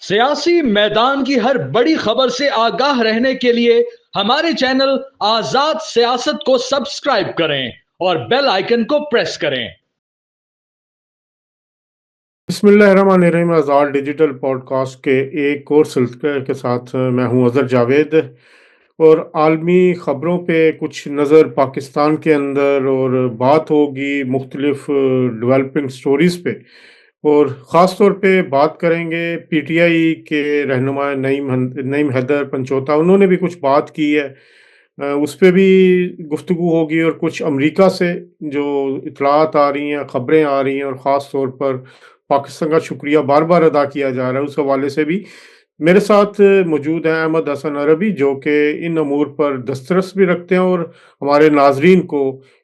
सियासी मैदान की हर बड़ी खबर से आगाह रहने के लिए हमारे चैनल आजाद सियासत को सब्सक्राइब करें और बेल आइकन को प्रेस करें। बिस्मिल्लाहिर्रहमानिर्रहीम। आज़ाद डिजिटल पॉडकास्ट के एक और सिलसिले के साथ मैं हूं अज़हर जावेद, और आलमी ख़बरों पे कुछ नज़र पाकिस्तान के अंदर, और बात होगी मुख्तलिफ डेवलपिंग स्टोरीज़ पे। और ख़ास तौर पे बात करेंगे पीटीआई के रहनुमा नईम हैदर पंचोता, उन्होंने भी कुछ बात की है। उस पे भी गुफ्तगू होगी, और कुछ अमेरिका से जो इतलात आ रही हैं, ख़बरें आ रही हैं, और ख़ास तौर पर पाकिस्तान का शुक्रिया बार बार अदा किया जा रहा है, उस हवाले से भी मेरे साथ मौजूद हैं अहमद हसन अरबी, जो कि इन अमूर पर दस्तरस भी रखते हैं और हमारे नाजरीन को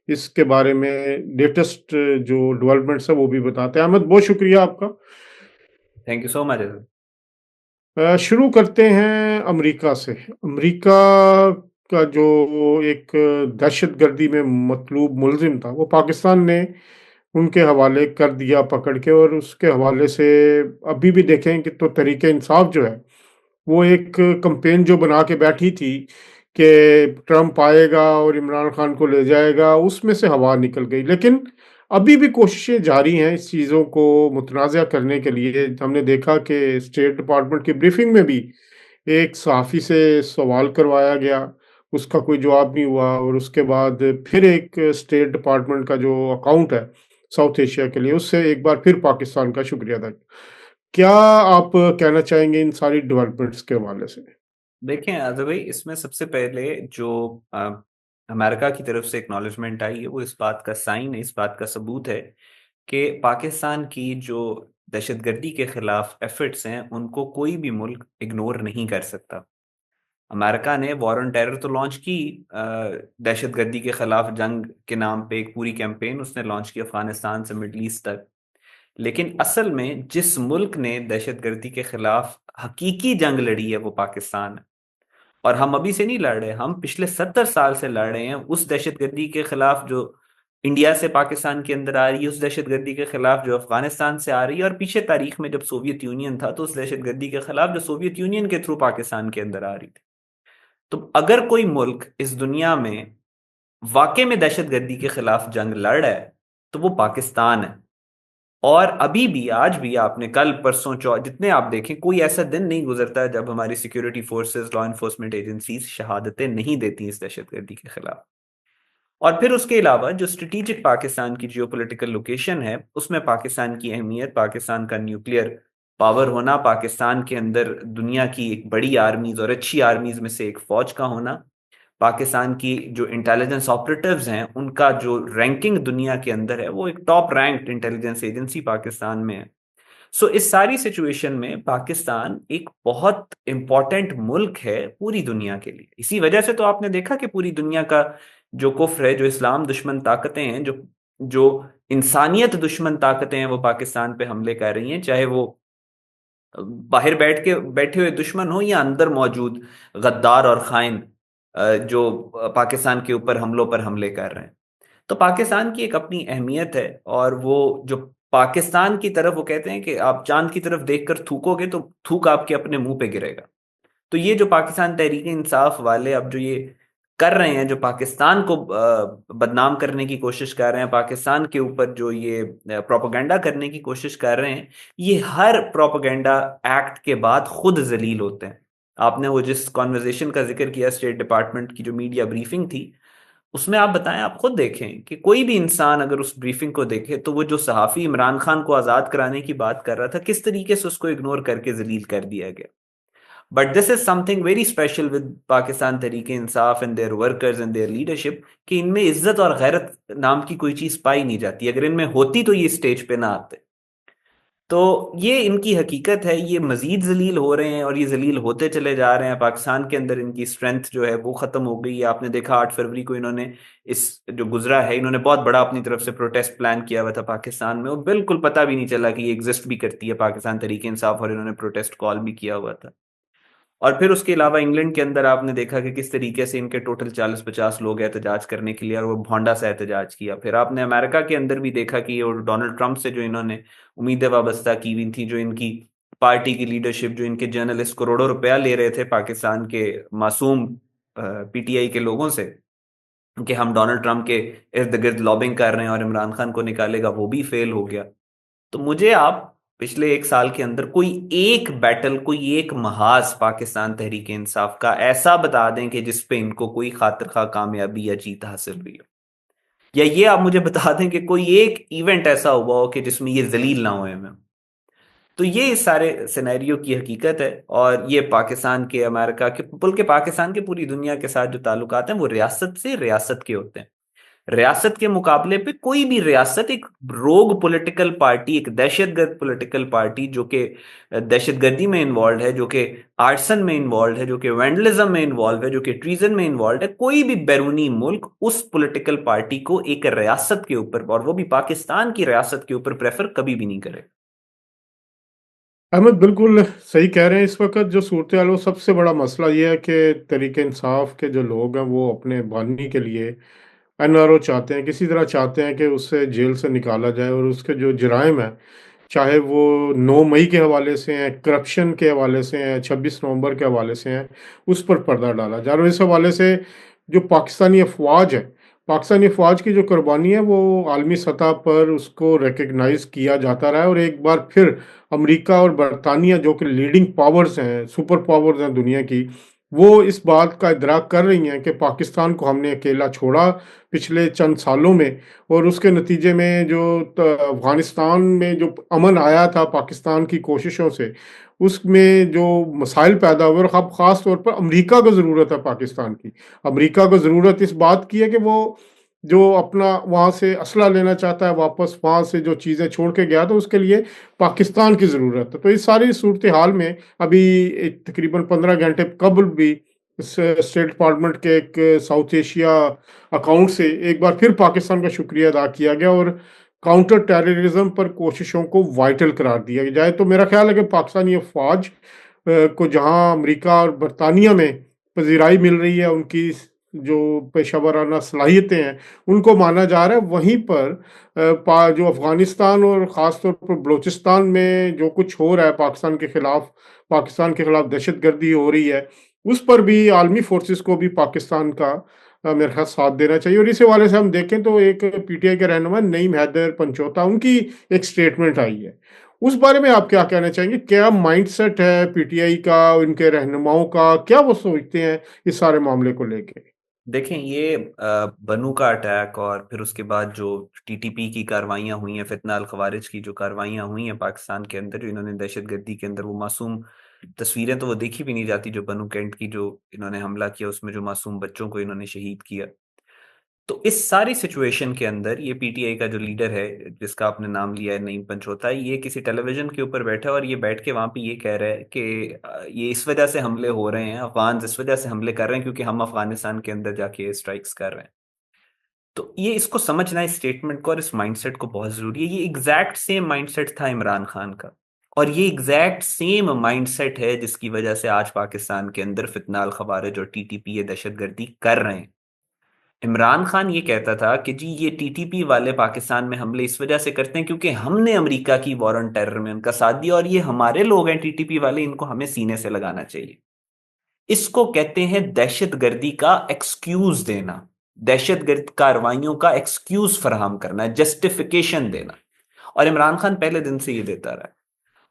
इसके बारे में लेटेस्ट जो डेवलपमेंट्स है वो भी बताते हैं। अहमद, बहुत शुक्रिया आपका। Thank you so much. शुरू करते हैं अमेरिका से। अमेरिका का जो एक दहशतगर्दी में मतलूब मुलजिम था, वो पाकिस्तान ने उनके हवाले कर दिया पकड़ के, और उसके हवाले से अभी भी देखें कि तो तरीके इंसाफ जो है, वो एक कंपेन जो बना के बैठी थी कि ट्रंप आएगा और इमरान खान को ले जाएगा, उसमें से हवा निकल गई। लेकिन अभी भी कोशिशें जारी हैं इस चीज़ों को मुतनाज़ा करने के लिए। हमने देखा कि स्टेट डिपार्टमेंट की ब्रीफिंग में भी एक सहाफ़ी से सवाल करवाया गया, उसका कोई जवाब नहीं हुआ, और उसके बाद फिर एक स्टेट डिपार्टमेंट का जो अकाउंट है साउथ एशिया के लिए, उससे एक बार फिर पाकिस्तान का शुक्रिया अदा किया। क्या आप कहना चाहेंगे इन सारी डेवलपमेंट्स के हवाले से? देखें आज़ाद भाई, इसमें सबसे पहले जो अमेरिका की तरफ से एक्नॉलेजमेंट आई है, वो इस बात का साइन है, इस बात का सबूत है कि पाकिस्तान की जो दहशतगर्दी के खिलाफ एफर्ट्स हैं, उनको कोई भी मुल्क इग्नोर नहीं कर सकता। अमेरिका ने वॉर ऑन टेरर तो लॉन्च की, दहशतगर्दी के खिलाफ जंग के नाम पे एक पूरी कैंपेन उसने लॉन्च की अफगानिस्तान से मिडल ईस्ट तक। लेकिन असल में जिस मुल्क ने दहशतगर्दी के खिलाफ हकीकी जंग लड़ी है, वो पाकिस्तान है। और हम अभी से नहीं लड़ रहे, हम पिछले 70 साल से लड़ रहे हैं उस दहशतगर्दी के खिलाफ जो इंडिया से पाकिस्तान के अंदर आ रही है, उस दहशतगर्दी के खिलाफ जो अफगानिस्तान से आ रही है, और पीछे तारीख में जब सोवियत यूनियन था तो उस दहशतगर्दी के खिलाफ जो सोवियत यूनियन के थ्रू पाकिस्तान के अंदर आ रही थी। तो अगर कोई मुल्क इस दुनिया में वाकई में दहशतगर्दी के खिलाफ जंग लड़ रहा है, तो वो पाकिस्तान है। और अभी भी, आज भी, आपने कल परसों जितने आप देखें, कोई ऐसा दिन नहीं गुजरता जब हमारी security forces, law enforcement agencies शहादतें नहीं देती इस दहशतगर्दी के खिलाफ। और फिर उसके अलावा जो स्ट्रेटेजिक पाकिस्तान की जियोपॉलिटिकल लोकेशन है, उसमें पाकिस्तान की अहमियत, पाकिस्तान का न्यूक्लियर पावर होना, पाकिस्तान के अंदर दुनिया की एक बड़ी आर्मीज और अच्छी आर्मीज में से एक फौज का होना, पाकिस्तान की जो इंटेलिजेंस ऑपरेटिव्स हैं उनका जो रैंकिंग दुनिया के अंदर है, वो एक top ranked intelligence agency Pakistan में है। सो इस सारी सिचुएशन में पाकिस्तान एक बहुत इंपॉर्टेंट मुल्क है पूरी दुनिया के लिए। इसी वजह से तो आपने देखा कि पूरी दुनिया का जो कुफ्र है, जो इस्लाम दुश्मन ताकतें हैं, जो जो इंसानियत दुश्मन ताकतें हैं, वो पाकिस्तान पे हमले कर रही हैं, चाहे वो बाहर बैठे हुए दुश्मन हो या अंदर मौजूद गद्दार और खाइन जो पाकिस्तान के ऊपर हमलों पर हमले कर रहे हैं। तो पाकिस्तान की एक अपनी अहमियत है, और वो जो पाकिस्तान की तरफ, वो कहते हैं कि आप चांद की तरफ देखकर थूकोगे तो थूक आपके अपने मुंह पे गिरेगा। तो ये जो पाकिस्तान तहरीक इंसाफ वाले अब जो ये कर रहे हैं, जो पाकिस्तान को बदनाम करने की कोशिश कर रहे हैं, पाकिस्तान के ऊपर जो ये प्रोपेगेंडा करने की कोशिश कर रहे हैं, ये हर प्रोपेगेंडा एक्ट के बाद खुद जलील होते हैं। आपने वो जिस कॉन्वर्जेशन का जिक्र किया, स्टेट डिपार्टमेंट की जो मीडिया ब्रीफिंग थी, उसमें आप बताएं, आप खुद देखें कि कोई भी इंसान अगर उस ब्रीफिंग को देखे, तो वो जो सहाफी इमरान खान को आजाद कराने की बात कर रहा था, किस तरीके से उसको इग्नोर करके जलील कर दिया गया। But this is something very special with Pakistan Tehreek-e Insaf and their workers and their leadership, कि इनमें इज्जत और गैरत नाम की कोई चीज पाई नहीं जाती। अगर इनमें होती तो ये स्टेज पे ना आते। तो ये इनकी हकीकत है, ये मजीद जलील हो रहे हैं और ये जलील होते चले जा रहे हैं। पाकिस्तान के अंदर इनकी स्ट्रेंथ जो है वो खत्म हो गई है। आपने देखा 8 फरवरी को इन्होंने, इस जो गुजरा है, इन्होंने बहुत बड़ा अपनी तरफ से प्रोटेस्ट प्लान किया हुआ था पाकिस्तान में, और बिल्कुल पता भी नहीं चला कि ये एग्जिस्ट भी करती है पाकिस्तान तरीके इंसाफ, और इन्होंने प्रोटेस्ट कॉल भी किया हुआ था। और फिर उसके अलावा इंग्लैंड के अंदर आपने देखा कि किस तरीके से इनके टोटल 40-50 लोग एहतजाज करने के लिए, और वो भोंडा सा एहतजाज किया। फिर आपने अमेरिका के अंदर भी देखा कि और डोनाल्ड ट्रंप से जो इन्होंने उम्मीदें वाबस्ता की हुई थी, जो इनकी पार्टी की लीडरशिप, जो इनके जर्नलिस्ट करोड़ों रुपया ले रहे थे पाकिस्तान के मासूम पीटीआई के लोगों से कि हम डोनाल्ड ट्रंप के इर्द गिर्द लॉबिंग कर रहे हैं और इमरान खान को निकालेगा, वो भी फेल हो गया। तो मुझे आप पिछले एक साल के अंदर कोई एक बैटल, कोई एक महाज पाकिस्तान तहरीक इंसाफ का ऐसा बता दें कि जिसपे इनको कोई खातिर खा कामयाबी या जीत हासिल हुई हो, या ये आप मुझे बता दें कि कोई एक इवेंट ऐसा हुआ हो कि जिसमें ये जलील ना हुए मैं। तो ये इस सारे सिनेरियो की हकीकत है। और ये पाकिस्तान के, अमेरिका के, बल्कि पाकिस्तान के पूरी दुनिया के साथ जो ताल्लुकात हैं वो रियासत से रियासत के होते हैं। रियासत के मुकाबले पे कोई भी रियासत एक रोग पॉलिटिकल पार्टी, एक दहशतगर्द पॉलिटिकल पार्टी जो कि दहशतगर्दी में इन्वॉल्व है, जो कि आर्सन में इन्वॉल्व है, जो कि वैंडलिज्म में इन्वॉल्व है, जो कि ट्रीजन में इन्वॉल्व है, कोई भी बैरूनी मुल्क उस पॉलिटिकल पार्टी को एक रियासत के ऊपर, और वो भी पाकिस्तान की रियासत के ऊपर, प्रेफर कभी भी नहीं करे। अहमद बिल्कुल सही कह रहे हैं। इस वक्त जो सूरत हाल, वो सबसे बड़ा मसला ये है कि तहरीक इंसाफ के जो लोग हैं वो अपने बानी के लिए एनआरओ चाहते हैं, किसी तरह चाहते हैं कि उससे जेल से निकाला जाए और उसके जो जराइम हैं, चाहे वो 9 मई के हवाले से हैं, करप्शन के हवाले से हैं, 26 नवंबर के हवाले से हैं, उस पर पर्दा डाला जाए। और इस हवाले से जो पाकिस्तानी अफवाज है, पाकिस्तानी अफवाज की जो कुर्बानी है वो आलमी सतह पर उसको रिकग्नाइज किया जाता रहा है। और एक बार फिर अमेरिका और बरतानिया, जो कि लीडिंग पावर्स हैं, सुपर पावर्स हैं दुनिया की, वो इस बात का इदराक कर रही हैं कि पाकिस्तान को हमने अकेला छोड़ा पिछले चंद सालों में, और उसके नतीजे में जो अफगानिस्तान में जो अमन आया था पाकिस्तान की कोशिशों से, उसमें जो मसाइल पैदा हुए, और अब ख़ास तौर पर अमेरिका को ज़रूरत है पाकिस्तान की। अमेरिका को ज़रूरत इस बात की है कि वो जो अपना वहाँ से असला लेना चाहता है वापस, वहाँ से जो चीज़ें छोड़ के गया, तो उसके लिए पाकिस्तान की ज़रूरत है। तो इस सारी सूरत हाल में अभी तकरीबन 15 घंटे कबल भी स्टेट डिपार्टमेंट के एक साउथ एशिया अकाउंट से एक बार फिर पाकिस्तान का शुक्रिया अदा किया गया और काउंटर टेररिज्म पर कोशिशों को वाइटल करार दिया जाए। तो मेरा ख्याल है कि पाकिस्तानी अफवाज को जहां अमेरिका और बरतानिया में पजीराई मिल रही है, उनकी जो पेशा वराना सलाहियतें हैं उनको माना जा रहा है, वहीं पर जो अफगानिस्तान और ख़ास तौर पर बलूचिस्तान में जो कुछ हो रहा है पाकिस्तान के खिलाफ दहशत गर्दी हो रही है, उस पर भी आलमी फोर्सेस को भी पाकिस्तान का मेरे ख्याल साथ देना चाहिए। और इस हवाले से हम देखें तो एक पीटीआई के रहनुमा नईम हैदर पंचोता, उनकी एक स्टेटमेंट आई है, उस बारे में आप क्या कहना चाहेंगे? क्या माइंडसेट है पीटीआई का, उनके रहनुमाओं का, क्या वो सोचते हैं इस सारे मामले को लेके? देखें, ये बनू का अटैक और फिर उसके बाद जो टीटीपी की कार्रवाइयाँ हुई हैं, फितना अल खवारिज की जो कार्रवाइयाँ हुई हैं पाकिस्तान के अंदर, जो इन्होंने दहशतगर्दी के अंदर वो मासूम तस्वीरें तो वो देखी भी नहीं जाती, जो बनू कैंट की जो इन्होंने हमला किया, उसमें जो मासूम बच्चों को इन्होंने शहीद किया। तो इस सारी सिचुएशन के अंदर ये पीटीआई का जो लीडर है, जिसका आपने नाम लिया है, नईम पंचोता, ये किसी टेलीविजन के ऊपर बैठा है और ये बैठ के वहां पे ये कह रहा है कि ये इस वजह से हमले हो रहे हैं, अफगान इस वजह से हमले कर रहे हैं क्योंकि हम अफगानिस्तान के अंदर जाके स्ट्राइक्स कर रहे हैं। तो ये इसको समझना, इस स्टेटमेंट को और इस माइंडसेट को बहुत जरूरी है। ये एग्जैक्ट सेम माइंडसेट था इमरान खान का, और ये एग्जैक्ट सेम माइंडसेट है जिसकी वजह से आज पाकिस्तान के अंदर फितना अल खवारिज और टीटीपी ये दहशतगर्दी कर रहे हैं। इमरान खान ये कहता था कि जी ये टीटीपी वाले पाकिस्तान में हमले इस वजह से करते हैं क्योंकि हमने अमेरिका की वॉर ऑन टेरर में उनका साथ दिया और ये हमारे लोग हैं टीटीपी वाले, इनको हमें सीने से लगाना चाहिए। इसको कहते हैं दहशतगर्दी का एक्सक्यूज देना, दहशतगर्द कार्रवाइयों का एक्सक्यूज फराहम करना, जस्टिफिकेशन देना। और इमरान खान पहले दिन से ये देता रहा है।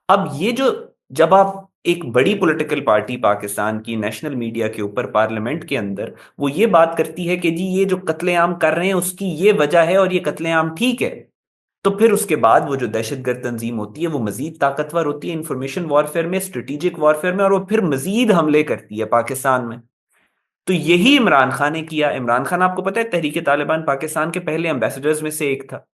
अब ये जो, जब आप एक बड़ी पॉलिटिकल पार्टी पाकिस्तान की नेशनल मीडिया के ऊपर, पार्लियामेंट के अंदर, वो ये बात करती है कि जी ये जो कत्लेआम कर रहे हैं उसकी ये वजह है और ये कत्लेआम ठीक है, तो फिर उसके बाद वो जो दहशतगर्द तंजीम होती है वो मजीद ताकतवर होती है इंफॉर्मेशन वॉरफेयर में, स्ट्रेटेजिक वॉरफेयर में, और वो फिर मजीद हमले करती है पाकिस्तान में। तो यही इमरान खान ने किया। इमरान खान, आपको पता है, तहरीक तालिबान पाकिस्तान के पहले एम्बेसडर्स में से एक था,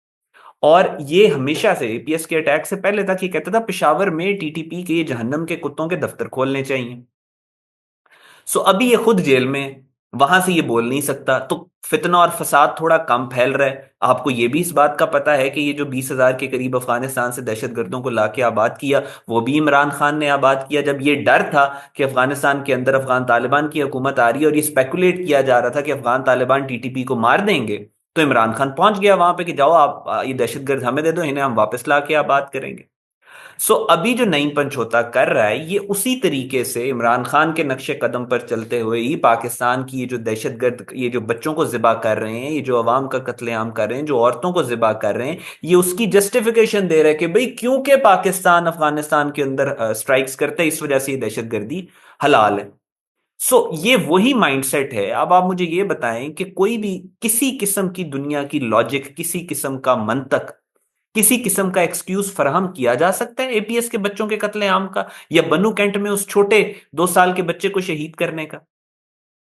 और ये हमेशा से एपीएस के अटैक से पहले तक ये कहता था पेशावर में टीटीपी के जहन्नम के कुत्तों के दफ्तर खोलने चाहिए। सो अभी ये खुद जेल में, वहां से ये बोल नहीं सकता, तो फितना और फसाद थोड़ा कम फैल रहा है। आपको ये भी इस बात का पता है कि ये जो 20,000 के करीब अफगानिस्तान से दहशतगर्दों को लाके आबाद किया, वो भी इमरान खान ने आबाद किया। जब ये डर था कि अफगानिस्तान के अंदर अफगान तालिबान की हुकूमत आ रही है और ये स्पेकुलेट किया जा रहा था कि अफगान तालिबान टीटीपी को मार देंगे, तो इमरान खान पहुंच गया वहां पे कि जाओ आप ये दहशतगर्द हमें दे दो, इन्हें हम वापस ला के आबाद करेंगे। सो अभी जो नईम पंचोता कर रहा है ये उसी तरीके से इमरान खान के नक्शे कदम पर चलते हुए ही पाकिस्तान की ये जो दहशतगर्द, ये जो बच्चों को जिबा कर रहे हैं, ये जो अवाम का कत्लेआम कर रहे हैं, जो औरतों को जिबा कर रहे हैं, ये उसकी जस्टिफिकेशन दे रहा है कि भाई क्योंकि पाकिस्तान अफगानिस्तान के अंदर स्ट्राइक्स करते हैं, इस वजह से ये दहशतगर्दी हलाल है। ये वही माइंडसेट है। अब आप मुझे ये बताएं कि कोई भी किसी किस्म की दुनिया की लॉजिक, किसी किस्म का मंतक, किसी किस्म का एक्सक्यूज फराहम किया जा सकता है एपीएस के बच्चों के कत्लेआम का, या बनू कैंट में उस छोटे 2 साल के बच्चे को शहीद करने का?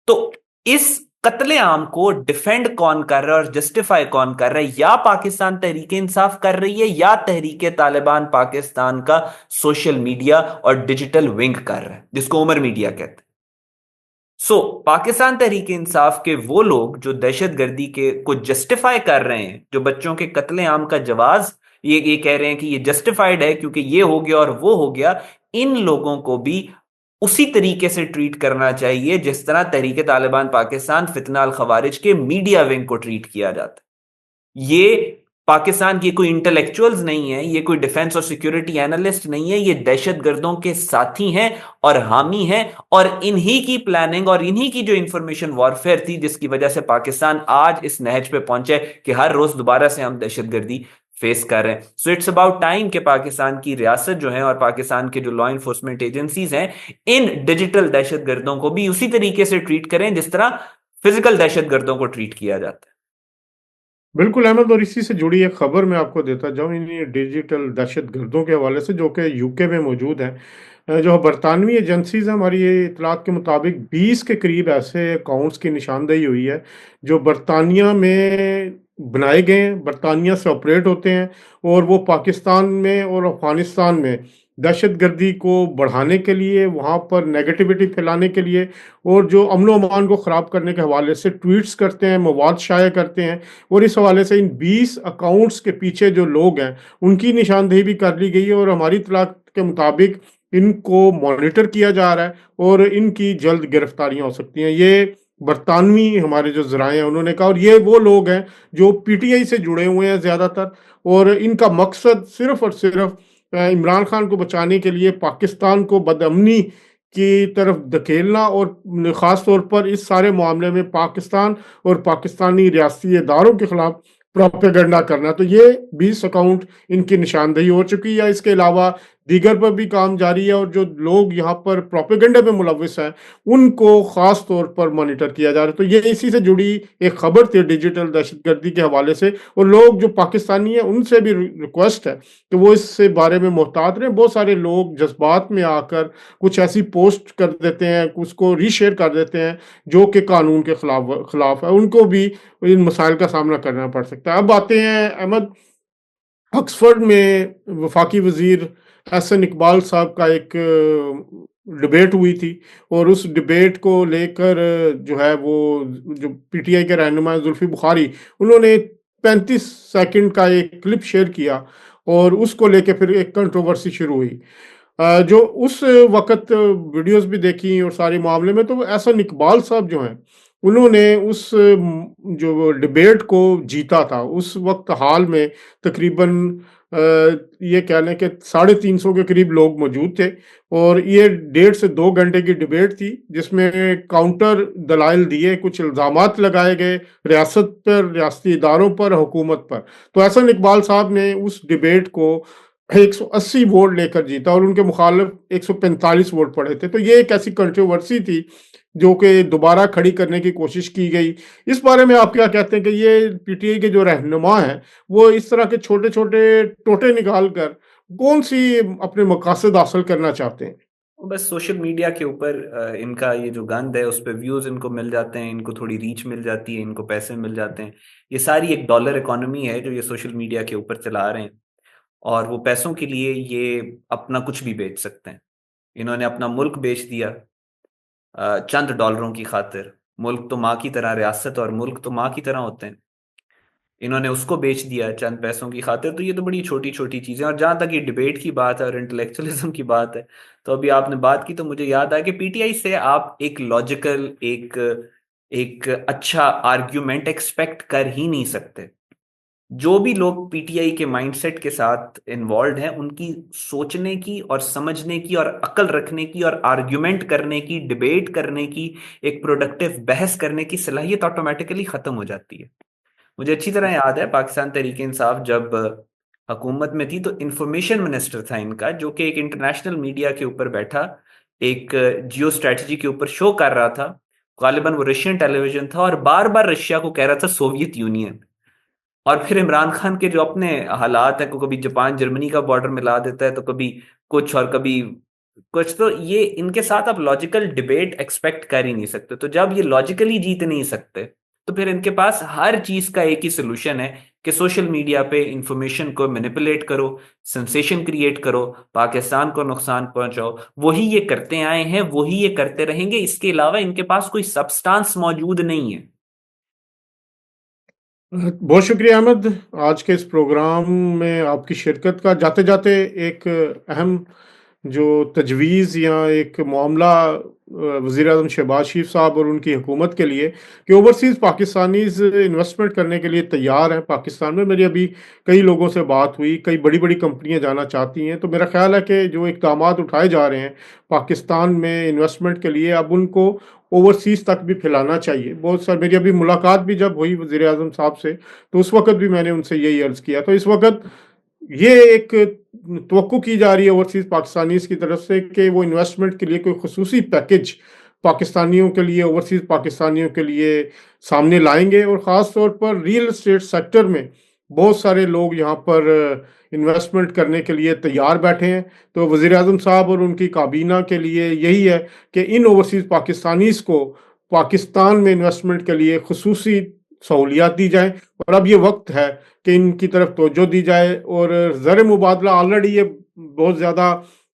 तो इस कत्लेआम को डिफेंड कौन कर रहा है और जस्टिफाई कौन कर रहा है? या पाकिस्तान तहरीक इंसाफ कर रही है, या तहरीक तालिबान पाकिस्तान का सोशल मीडिया और डिजिटल विंग कर रहा है, जिसको उमर मीडिया कहते हैं। पाकिस्तान तहरीक इंसाफ के वो लोग जो दहशतगर्दी के को जस्टिफाई कर रहे हैं, जो बच्चों के कत्लेआम का जवाज ये कह रहे हैं कि ये जस्टिफाइड है क्योंकि ये हो गया और वो हो गया, इन लोगों को भी उसी तरीके से ट्रीट करना चाहिए जिस तरह तहरीक तालिबान पाकिस्तान फितना अल खवारिज के मीडिया विंग को ट्रीट किया जाता है। ये पाकिस्तान की कोई इंटेलेक्चुअल्स नहीं है, ये कोई डिफेंस और सिक्योरिटी एनालिस्ट नहीं है, ये दहशतगर्दों के साथी हैं और हामी हैं, और इन्हीं की प्लानिंग और इन्हीं की जो इंफॉर्मेशन वॉरफेयर थी जिसकी वजह से पाकिस्तान आज इस नहज पे पहुंचे कि हर रोज दोबारा से हम दहशतगर्दी फेस कर रहे हैं। सो इट्स अबाउट टाइम कि पाकिस्तान की रियासत जो है और पाकिस्तान के जो लॉ इन्फोर्समेंट एजेंसीज हैं, इन डिजिटल दहशतगर्दों को भी उसी तरीके से ट्रीट करें जिस तरह फिजिकल दहशतगर्दों को ट्रीट किया जाता है। बिल्कुल अहमद, और इसी से जुड़ी एक खबर मैं आपको देता जाऊं इन डिजिटल दहशतगर्दों के हवाले से, जो कि यूके में मौजूद हैं। जो बरतानवी एजेंसीज हैं, हमारी ये इतलात के मुताबिक 20 के करीब ऐसे अकाउंट्स की निशानदेही हुई है जो बरतानिया में बनाए गए हैं, बरतानिया से ऑपरेट होते हैं, और वो पाकिस्तान में और अफगानिस्तान में दहशतगर्दी को बढ़ाने के लिए, वहाँ पर नेगेटिविटी फैलाने के लिए, और जो अमन अमान को ख़राब करने के हवाले से ट्वीट्स करते हैं, मवाद शाया करते हैं। और इस हवाले से इन 20 अकाउंट्स के पीछे जो लोग हैं उनकी निशानदेही भी कर ली गई है, और हमारी इत्तलात के मुताबिक इनको मॉनिटर किया जा रहा है और इनकी जल्द गिरफ्तारियां हो सकती हैं। ये बरतानवी हमारे जो ज़राए हैं उन्होंने कहा, और ये वो लोग हैं जो पीटीआई से जुड़े हुए हैं ज़्यादातर, और इनका मकसद सिर्फ और सिर्फ इमरान खान को बचाने के लिए पाकिस्तान को बदअमनी की तरफ धकेलना, और ख़ास तौर पर इस सारे मामले में पाकिस्तान और पाकिस्तानी रियासती इदारों के खिलाफ प्रोपेगेंडा करना। तो ये 20 अकाउंट इनकी निशानदेही हो चुकी है। इसके अलावा दीगर पर भी काम जारी है, और जो लोग यहाँ पर प्रोपेगेंडा में मुलविस हैं उनको ख़ास तौर पर मॉनिटर किया जा रहा है। तो ये इसी से जुड़ी एक खबर थी डिजिटल दहशतगर्दी के हवाले से, और लोग जो पाकिस्तानी हैं उनसे भी रिक्वेस्ट है कि वो इससे बारे में मोहतात रहें। बहुत सारे लोग जज्बात में आकर कुछ ऐसी पोस्ट कर देते हैं, उसको रीशेयर कर देते हैं जो कि कानून के खिलाफ है, उनको भी इन मसाइल का सामना करना पड़ सकता है। अब आते हैं अहमद, ऑक्सफोर्ड में वफाकी वजीर एहसन इकबाल साहब का एक डिबेट हुई थी, और उस डिबेट को लेकर जो है वो जो पीटीआई के रहनुमा जुल्फी बुखारी, उन्होंने 35 सेकंड का एक क्लिप शेयर किया, और उसको लेके फिर एक कंट्रोवर्सी शुरू हुई। जो उस वक़्त वीडियोज़ भी देखी और सारे मामले में, तो एहसन इकबाल साहब जो हैं उन्होंने उस जो डिबेट को जीता था। उस वक़्त हाल में तकरीबन ये कह लें कि 350 के करीब लोग मौजूद थे, और ये 1.5 से 2 घंटे की डिबेट थी जिसमें काउंटर दलाइल दिए, कुछ इल्ज़ामात लगाए गए रियासत पर, रियासती इदारों पर, हुकूमत पर। तो एहसन इकबाल साहब ने उस डिबेट को 180 वोट लेकर जीता, और उनके मुखालिफ 145 वोट पड़े थे। तो ये एक ऐसी कंट्रोवर्सी थी जो कि दोबारा खड़ी करने की कोशिश की गई। इस बारे में आप क्या कहते हैं कि ये पीटीआई के जो रहनुमा हैं वो इस तरह के छोटे छोटे टोटे निकाल कर कौन सी अपने मकासद हासिल करना चाहते हैं? बस सोशल मीडिया के ऊपर इनका ये जो गंद है उस पर व्यूज इनको मिल जाते हैं, इनको थोड़ी रीच मिल जाती है, इनको पैसे मिल जाते हैं। ये सारी एक डॉलर इकोनॉमी है जो ये सोशल मीडिया के ऊपर चला रहे हैं, और वो पैसों के लिए ये अपना कुछ भी बेच सकते हैं। इन्होंने अपना मुल्क बेच दिया चंद डॉलरों की खातिर। मुल्क तो माँ की तरह, रियासत और मुल्क तो माँ की तरह होते हैं, इन्होंने उसको बेच दिया चंद पैसों की खातिर। तो ये तो बड़ी छोटी छोटी चीजें। और जहां तक ये डिबेट की बात है और इंटेलेक्चुअलिज्म की बात है, तो अभी आपने बात की तो मुझे याद आया कि पीटीआई से आप एक लॉजिकल, एक एक अच्छा आर्ग्यूमेंट एक्सपेक्ट कर ही नहीं सकते। जो भी लोग पीटीआई के माइंडसेट के साथ इन्वॉल्व हैं, उनकी सोचने की और समझने की और अकल रखने की और आर्ग्यूमेंट करने की, डिबेट करने की, एक प्रोडक्टिव बहस करने की सलाहियत ऑटोमेटिकली खत्म हो जाती है। मुझे अच्छी तरह याद है, पाकिस्तान तहरीक इंसाफ जब हुकूमत में थी तो इंफॉर्मेशन मिनिस्टर था इनका, जो कि एक इंटरनेशनल मीडिया के ऊपर बैठा एक जियो स्ट्रेटजी के ऊपर शो कर रहा था। गालिबन वो रशियन टेलीविजन था और बार बार रशिया को कह रहा था सोवियत यूनियन। और फिर इमरान खान के जो अपने हालात है, को कभी जापान जर्मनी का बॉर्डर मिला देता है, तो कभी कुछ और कभी कुछ। तो ये इनके साथ आप लॉजिकल डिबेट एक्सपेक्ट कर ही नहीं सकते। तो जब ये लॉजिकली जीत नहीं सकते, तो फिर इनके पास हर चीज का एक ही सोल्यूशन है कि सोशल मीडिया पे इंफॉर्मेशन को मैनिपुलेट करो, सेंसेशन क्रिएट करो, पाकिस्तान को नुकसान पहुंचाओ। वही ये करते आए हैं, वही ये करते रहेंगे। इसके अलावा इनके पास कोई सब्सटेंस मौजूद नहीं है। बहुत शुक्रिया अहमद, आज के इस प्रोग्राम में आपकी शिरकत का। जाते-जाते एक अहम जो तजवीज़ या एक मामला वज़ीर-ए-आज़म शहबाज शरीफ साहब और उनकी हुकूमत के लिए कि ओवरसीज़ पाकिस्तानीज़ इन्वेस्टमेंट करने के लिए तैयार हैं पाकिस्तान में। मेरी अभी कई लोगों से बात हुई, कई बड़ी-बड़ी कंपनियाँ जाना चाहती हैं। तो मेरा ख़्याल है कि जो इक़दामात उठाए जा रहे हैं पाकिस्तान में इन्वेस्टमेंट के लिए, अब उनको ओवरसीज़ तक भी फैलाना चाहिए। बहुत सारी मेरी अभी मुलाकात भी जब हुई वज़ीर-ए-आज़म साहब से, तो उस वक़्त भी मैंने उनसे यही अर्ज़ किया। तो इस वक़्त ये एक तवक्को की जा रही है ओवरसीज़ पाकिस्तानीज़ की तरफ से कि वो इन्वेस्टमेंट के लिए कोई ख़ुसूसी पैकेज पाकिस्तानियों के लिए, ओवरसीज़ पाकिस्तानियों के लिए सामने लाएँगे। और ख़ास तौर पर रियल एस्टेट सेक्टर में बहुत सारे लोग यहाँ पर इन्वेस्टमेंट करने के लिए तैयार बैठे हैं। तो वज़ीर-ए-आज़म साहब और उनकी काबीना के लिए यही है कि इन ओवरसीज़ पाकिस्तानीज़ को पाकिस्तान में इन्वेस्टमेंट के लिए ख़ुसूसी सहूलियात दी जाएँ। और अब ये वक़्त है कि इनकी तरफ तवज्जो दी जाए। और ज़र मुबादला ऑलरेडी ये बहुत ज़्यादा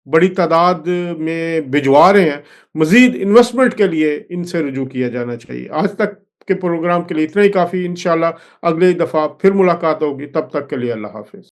बड़ी तादाद में भिजवा रहे हैं, मज़ीद इन्वेस्टमेंट के लिए इनसे रुजू किया जाना चाहिए। आज तक के प्रोग्राम के लिए इतना ही काफ़ी। इंशाअल्लाह अगली दफ़ा फिर मुलाकात होगी, तब तक के लिए अल्लाह हाफ़िज़।